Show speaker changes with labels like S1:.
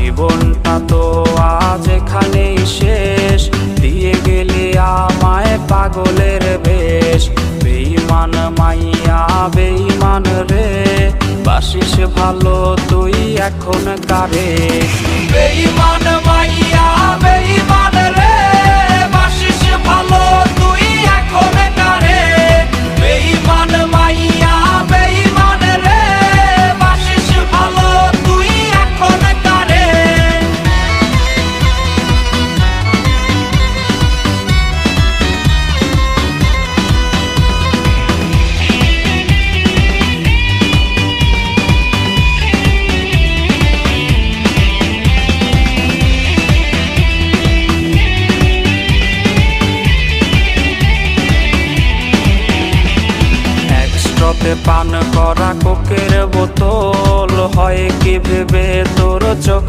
S1: জীবনটা তো আজ এখানেই শেষ, দিয়ে গেলি আমায় পাগলের বেশ। বেঈমান মাইয়া বেঈমান রে, বাসিস ভালো তুই এখন কারে। বেঈমান মাইয়া বেঈমান রে, বাসিস ভালো তুই এখন কারে। বেঈমান মাইয়া বেঈমান রে, বাসিস ভালো তুই এখন কারে। একস্ট্রতে পান করা কোকের বোতল, হয় কি ভেবে তোর চোখ